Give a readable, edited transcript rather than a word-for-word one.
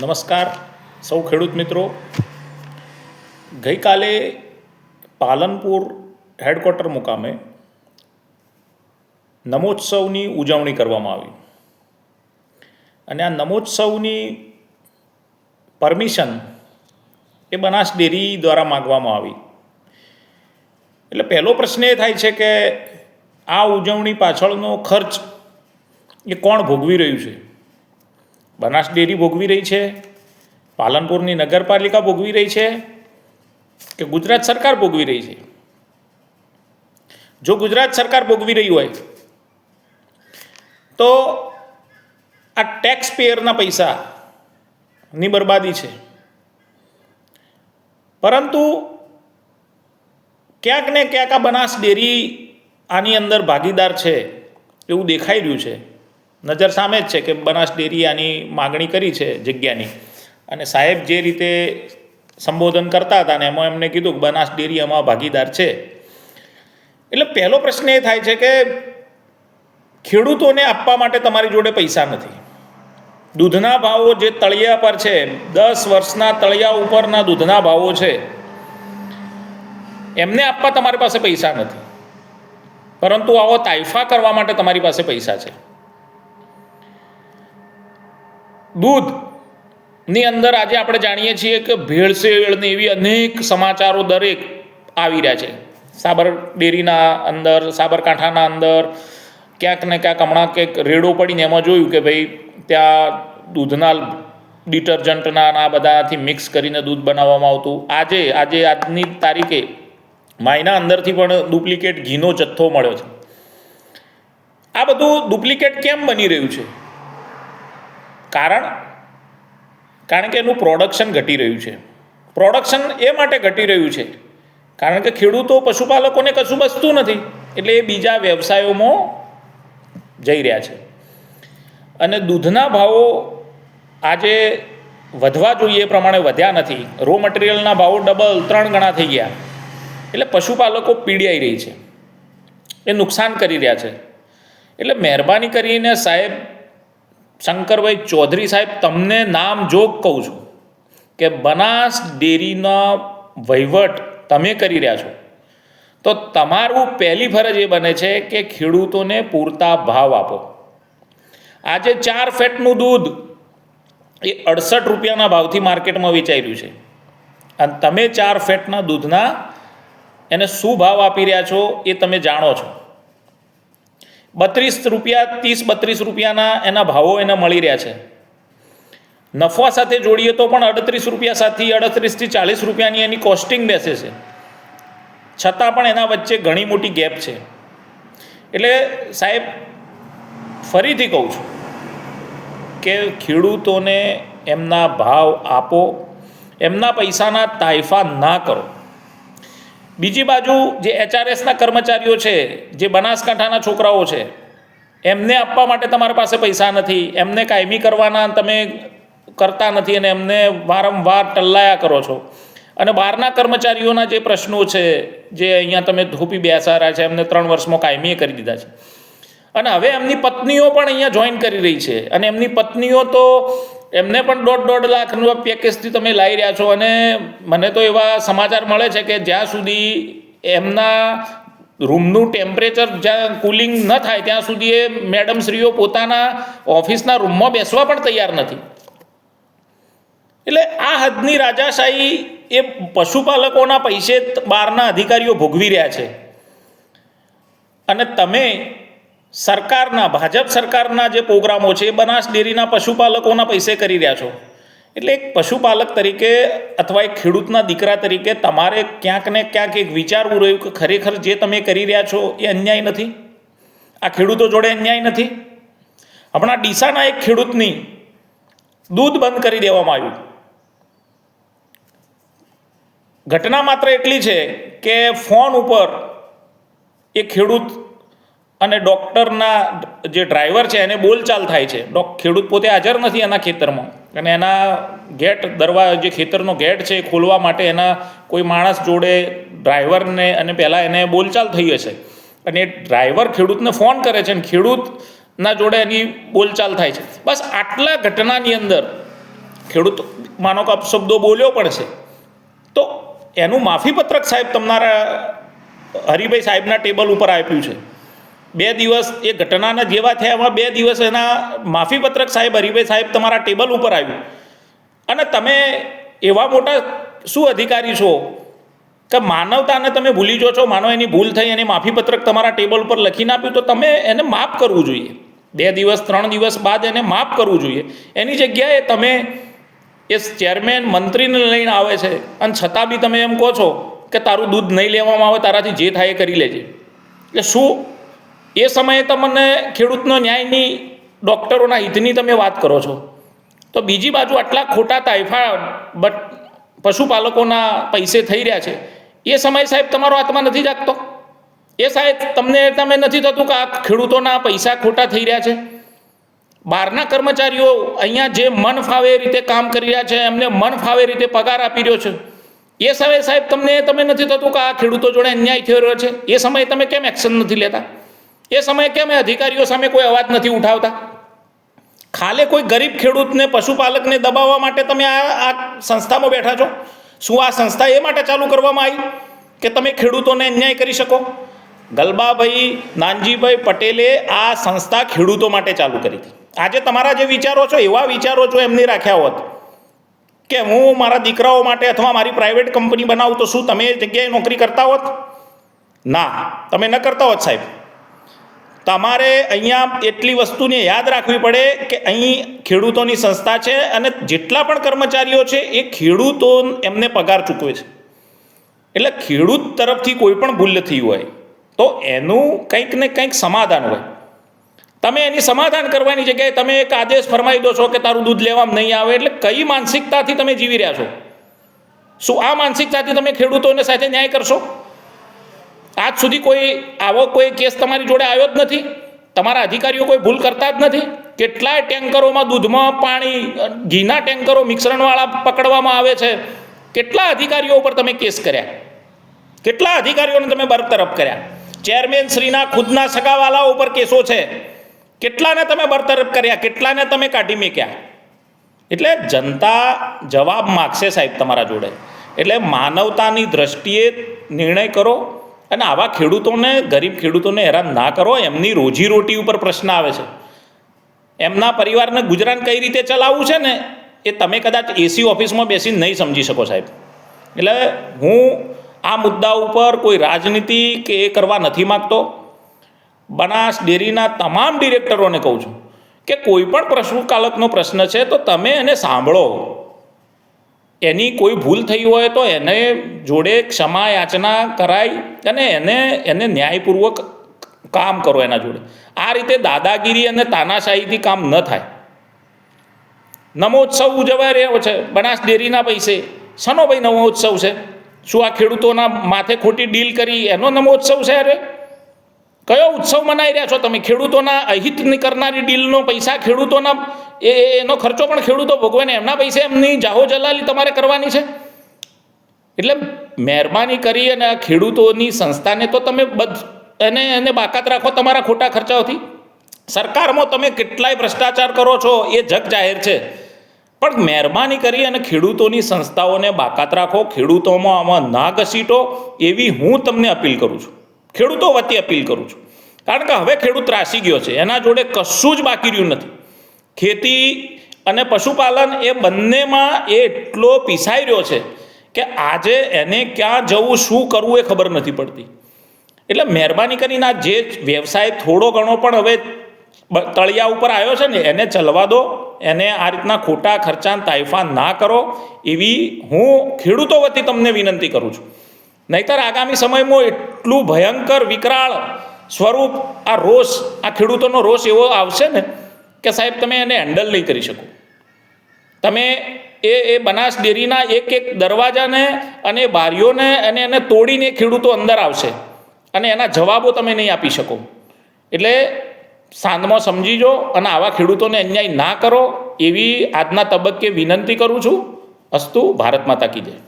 નમસ્કાર સૌ ખેડૂત મિત્રો. ગઈકાલે પાલનપુર હેડક્વાર્ટર મુકામે નમોત્સવની ઉજવણી કરવામાં આવી અને આ નમોત્સવની પરમિશન એ બનાસ ડેરી દ્વારા માગવામાં આવી. એટલે પહેલો પ્રશ્ન એ થાય છે કે આ ઉજવણી પાછળનો ખર્ચ એ કોણ ભોગવી રહ્યું છે? બનાસ ડેરી ભોગવી રહી છે, પાલનપુરની નગરપાલિકા ભોગવી રહી છે કે ગુજરાત સરકાર ભોગવી રહી છે? જો ગુજરાત સરકાર ભોગવી રહી હોય તો આ ટેક્સ પેયરના પૈસાની બરબાદી છે. પરંતુ ક્યાંક ને ક્યાંક આ બનાસ ડેરી આની અંદર ભાગીદાર છે એવું દેખાઈ રહ્યું છે. નજર સામે જ છે કે બનાસ ડેરી આની માગણી કરી છે જગ્યાની, અને સાહેબ જે રીતે સંબોધન કરતા હતા ને એમાં એમને કીધું કે બનાસ ડેરી આમાં ભાગીદાર છે. એટલે પહેલો પ્રશ્ન એ થાય છે કે ખેડૂતોને આપવા માટે તમારી જોડે પૈસા નથી. દૂધના ભાવો જે તળિયા પર છે, 10 વર્ષના તળિયા ઉપરના દૂધના ભાવો છે, એમને આપવા તમારી પાસે પૈસા નથી, પરંતુ આવો તાઇફા કરવા માટે તમારી પાસે પૈસા છે. દૂધની અંદર આજે આપણે જાણીએ છીએ કે ભેળસેળને એવી અનેક સમાચારો દરેક આવી રહ્યા છે. સાબર ડેરીના અંદર, સાબરકાંઠાના અંદર ક્યાંક ને ક્યાંક હમણાં કંઈક રેડો પડીને એમાં જોયું કે ભાઈ ત્યાં દૂધના ડિટર્જન્ટના આ બધાથી મિક્સ કરીને દૂધ બનાવવામાં આવતું. આજની તારીખે માયના અંદરથી પણ ડુપ્લિકેટ ઘીનો જથ્થો મળ્યો છે. આ બધું ડુપ્લિકેટ કેમ બની રહ્યું છે? કારણ કે એનું પ્રોડક્શન ઘટી રહ્યું છે. પ્રોડક્શન એ માટે ઘટી રહ્યું છે કારણ કે ખેડૂતો, પશુપાલકોને કશું બચતું નથી, એટલે એ બીજા વ્યવસાયોમાં જઈ રહ્યા છે. અને દૂધના ભાવો આજે વધવા જોઈએ એ પ્રમાણે વધ્યા નથી. રો મટીરિયલના ભાવો 2-3 ગણા થઈ ગયા. એટલે પશુપાલકો પીડિયાઈ રહી છે, એ નુકસાન કરી રહ્યા છે. એટલે મહેરબાની કરીને સાહેબ શંકરભાઈ ચૌધરી સાહેબ, તમને નામ જોગ કહું છું કે બનાસ ડેરીનો વહીવટ તમે કરી રહ્યા છો, તો તમારું પહેલી ફરજ એ બને છે કે ખેડૂતોને પૂરતા ભાવ આપો. આજે 4 ફેટનું દૂધ એ 68 રૂપિયાના ભાવથી માર્કેટમાં વેચાઈ રહ્યું છે, અને તમે 4 ફેટના દૂધના એને શું ભાવ આપી રહ્યા છો એ તમે જાણો છો. 32 રૂપિયા, 30-32 રૂપિયાના એના ભાવો એને મળી રહ્યા છે. નફા સાથે જોડીએ તો પણ 38 રૂપિયા સાથે 38 થી 40 રૂપિયાની એની કોસ્ટિંગ બેસે છે, છતાં પણ એના વચ્ચે ઘણી મોટી ગેપ છે. એટલે સાહેબ ફરીથી કહું છું કે ખેડૂતોને એમના ભાવ આપો, એમના પૈસાના તાઇફા ના કરો. બીજી બાજુ જે HRSના કર્મચારીઓ છે, જે બનાસકાંઠાના છોકરાઓ છે, એમને આપવા માટે તમારી પાસે પૈસા નથી, એમને કાયમી કરવાના તમે કરતા નથી અને એમને વારંવાર ટલ્લાયા કરો છો. અને બહારના કર્મચારીઓના જે પ્રશ્નો છે, જે અહીંયા તમે થોપી બેસાડ્યા છે, એમને 3 વર્ષમાં કાયમી કરી દીધા છે. અને હવે એમની પત્નીઓ પણ અહીંયા જોઈન કરી રહી છે, અને એમની પત્નીઓ તો એમને પણ 1.5 લાખનું પેકેજથી તમે લાવી રહ્યા છો. અને મને તો એવા સમાચાર મળે છે કે જ્યાં સુધી એમના રૂમનું ટેમ્પરેચર જ્યાં કુલિંગ ન થાય ત્યાં સુધી એ મેડમશ્રીઓ પોતાના ઓફિસના રૂમમાં બેસવા પણ તૈયાર નથી. એટલે આ હદની રાજાશાહી એ પશુપાલકોના પૈસે બહારના અધિકારીઓ ભોગવી રહ્યા છે. અને તમે સરકારના, ભાજપ સરકારના જે પ્રોગ્રામો છે એ બનાસ ડેરીના પશુપાલકોના પૈસે કરી રહ્યા છો. એટલે એક પશુપાલક તરીકે અથવા એક ખેડૂતના દીકરા તરીકે તમારે ક્યાંક ને ક્યાંક એક વિચારવું રહ્યું કે ખરેખર જે તમે કરી રહ્યા છો એ અન્યાય નથી? આ ખેડૂતો જોડે અન્યાય નથી? હમણાં ડીસાના એક ખેડૂતની દૂધ બંધ કરી દેવામાં આવ્યું. ઘટના માત્ર એટલી છે કે ફોન ઉપર એ ખેડૂત અને ડૉક્ટરના જે ડ્રાઈવર છે એને બોલચાલ થાય છે. ખેડૂત પોતે હાજર નથી એના ખેતરમાં, અને એના ગેટ જે ખેતરનો ગેટ છે એ ખોલવા માટે એના કોઈ માણસ જોડે ડ્રાઈવરને અને પહેલાં એને બોલચાલ થઈ હશે, અને એ ડ્રાઈવર ખેડૂતને ફોન કરે છે અને ખેડૂતના જોડે એની બોલચાલ થાય છે. બસ આટલા ઘટનાની અંદર ખેડૂત માનો કે અપશબ્દો બોલ્યો પણ છે, તો એનું માફીપત્રક સાહેબ તમારા હરિભાઈ સાહેબના ટેબલ ઉપર આપ્યું છે. 2 દિવસ એ ઘટનાના જેવા થયા એમાં 2 દિવસ એના માફીપત્રક સાહેબ હરિભાઈ સાહેબ તમારા ટેબલ ઉપર આવ્યું, અને તમે એવા મોટા શું અધિકારી છો કે માનવતાને તમે ભૂલી જો છો. માનો એની ભૂલ થઈ, એની માફીપત્રક તમારા ટેબલ ઉપર લખીને આપ્યું, તો તમે એને માફ કરવું જોઈએ. 2 દિવસ 3 દિવસ બાદ એને માફ કરવું જોઈએ. એની જગ્યાએ તમે એ ચેરમેન મંત્રીને લઈને આવે છે, અને છતાં બી તમે એમ કહો છો કે તારું દૂધ નહીં લેવામાં આવે, તારાથી જે થાય એ કરી લેજે. એટલે શું એ સમયે તમને ખેડૂતનો ન્યાયની, ડૉક્ટરોના હિતની તમે વાત કરો છો, તો બીજી બાજુ આટલા ખોટા તાઇફા પશુપાલકોના પૈસે થઈ રહ્યા છે, એ સમયે સાહેબ તમારો આત્મા નથી જાગતો? એ સાહેબ તમે નથી થતું કે આ ખેડૂતોના પૈસા ખોટા થઈ રહ્યા છે? બહારના કર્મચારીઓ અહીંયા જે મન ફાવે એ રીતે કામ કરી રહ્યા છે, એમને મન ફાવે રીતે પગાર આપી રહ્યો છે, એ સમયે સાહેબ તમે નથી થતું કે આ ખેડૂતો જોડે અન્યાય થઈ રહ્યો છે? એ સમયે તમે કેમ એક્શન નથી લેતા? એ સમયે કેમ અધિકારીઓ સામે કોઈ અવાજ નથી ઉઠાવતા? ખાલી કોઈ ગરીબ ખેડૂતને, પશુપાલકને દબાવવા માટે તમે આ સંસ્થામાં બેઠા છો? શું આ સંસ્થા એ માટે ચાલુ કરવામાં આવી કે તમે ખેડૂતોને અન્યાય કરી શકો? ગલબાભાઈ નાનજીભાઈ પટેલે આ સંસ્થા ખેડૂતો માટે ચાલુ કરી હતી. આજે તમારા જે વિચારો છો, એવા વિચારો જો એમને રાખ્યા હોત કે હું મારા દીકરાઓ માટે અથવા મારી પ્રાઇવેટ કંપની બનાવું, તો શું તમે એ જગ્યાએ નોકરી કરતા હોત? ના, તમે ન કરતા હોત સાહેબ. તમારે અહીંયા એટલી વસ્તુને યાદ રાખવી પડે કે અહીં ખેડૂતોની સંસ્થા છે, અને જેટલા પણ કર્મચારીઓ છે એ ખેડૂતો એમને પગાર ચૂકવે છે. એટલે ખેડૂત તરફથી કોઈ પણ ભૂલ થઈ હોય તો એનું કંઈક ને કંઈક સમાધાન હોય. તમે એની સમાધાન કરવાની જગ્યાએ તમે એક આદેશ ફરમાવી દો છો કે તારું દૂધ લેવામાં નહીં આવે. એટલે કઈ માનસિકતાથી તમે જીવી રહ્યા છો? શું આ માનસિકતાથી તમે ખેડૂતોને સાથે ન્યાય કરશો? આજ સુધી કોઈ કેસ તમારી જોડે આવ્યો જ નથી? તમારા અધિકારીઓ કોઈ ભૂલ કરતા જ નથી? કેટલાય ટેન્કરોમાં દૂધમાં પાણી, ઘીના ટેન્કરો મિશ્રણવાળા પકડવામાં આવે છે. કેટલા અધિકારીઓ ઉપર તમે કેસ કર્યા? કેટલા અધિકારીઓને તમે બરતરફ કર્યા? ચેરમેન શ્રીના ખુદના સગાવાલાઓ ઉપર કેસો છે. કેટલાને તમે બરતરફ કર્યા? કેટલાને તમે કાઢી મૂક્યા? એટલે જનતા જવાબ માગશે સાહેબ તમારા જોડે. એટલે માનવતાની દ્રષ્ટિએ નિર્ણય કરો, અને આવા ખેડૂતોને, ગરીબ ખેડૂતોને હેરાન ના કરો. એમની રોજીરોટી ઉપર પ્રશ્ન આવે છે. એમના પરિવારને ગુજરાન કઈ રીતે ચલાવવું છે ને, એ તમે કદાચ એસી ઓફિસમાં બેસીને નહીં સમજી શકો સાહેબ. એટલે હું આ મુદ્દા ઉપર કોઈ રાજનીતિ કે એ કરવા નથી માગતો. બનાસ ડેરીના તમામ ડિરેક્ટરોને કહું છું કે કોઈ પણ પશુપાલકનો પ્રશ્ન છે તો તમે એને સાંભળો. એની કોઈ ભૂલ થઈ હોય તો એને જોડે ક્ષમા યાચના કરાય, અને એને ન્યાયપૂર્વક કામ કરો એના જોડે. આ રીતે દાદાગીરી અને તાનાશાહીથી કામ ન થાય. નમોત્સવ ઉજવાઈ રહ્યો છે બનાસ ડેરીના પૈસે. શાનો ભાઈ નમોત્સવ છે? શું આ ખેડૂતોના માથે ખોટી ડીલ કરી એનો નમોત્સવ છે? અરે કયો ઉત્સવ મનાવી રહ્યા છો તમે? ખેડૂતોના અહિત કરનારી ડીલનો પૈસા ખેડૂતોના, એનો ખર્ચો પણ ખેડૂતો ભોગવે ને એમના પૈસે એમની જાહો જલાલી તમારે કરવાની છે? એટલે મહેરબાની કરી અને આ ખેડૂતોની સંસ્થાને તો તમે એને બાકાત રાખો તમારા ખોટા ખર્ચાઓથી. સરકારમાં તમે કેટલાય ભ્રષ્ટાચાર કરો છો એ જગ જાહેર છે, પણ મહેરબાની કરી અને ખેડૂતોની સંસ્થાઓને બાકાત રાખો. ખેડૂતોમાં આમાં ના ઘસીટો, એવી હું તમને અપીલ કરું છું. ખેડૂતો વતી અપીલ કરું છું. કારણ કે હવે ખેડૂત ત્રાસી ગયો છે. એના જોડે કશું જ બાકી રહ્યું નથી. ખેતી અને પશુપાલન એ બંનેમાં એ એટલો પીસાઈ રહ્યો છે કે આજે એને ક્યાં જવું, શું કરવું એ ખબર નથી પડતી. એટલે મહેરબાની કરીને આ જે વ્યવસાય થોડો ઘણો પણ હવે તળિયા ઉપર આવ્યો છે ને, એને ચલવા દો. એને આ રીતના ખોટા ખર્ચાન તાઇફા ના કરો, એવી હું ખેડૂતો વતી તમને વિનંતી કરું છું. નહીંતર આગામી સમયમાં એટલું ભયંકર વિકરાળ સ્વરૂપ આ રોષ, આ ખેડૂતોનો રોષ એવો આવશે ને કે સાહેબ તમે એને હેન્ડલ નહીં કરી શકો. તમે એ બનાસ ડેરીના એક દરવાજાને અને બારીઓને અને એને તોડીને ખેડૂતો અંદર આવશે, અને એના જવાબો તમે નહીં આપી શકો. એટલે સાંજમાં સમજીજો અને આવા ખેડૂતોને અન્યાય ના કરો, એવી આજના તબક્કે વિનંતી કરું છું. અસ્તુ. ભારત માતા કી જય.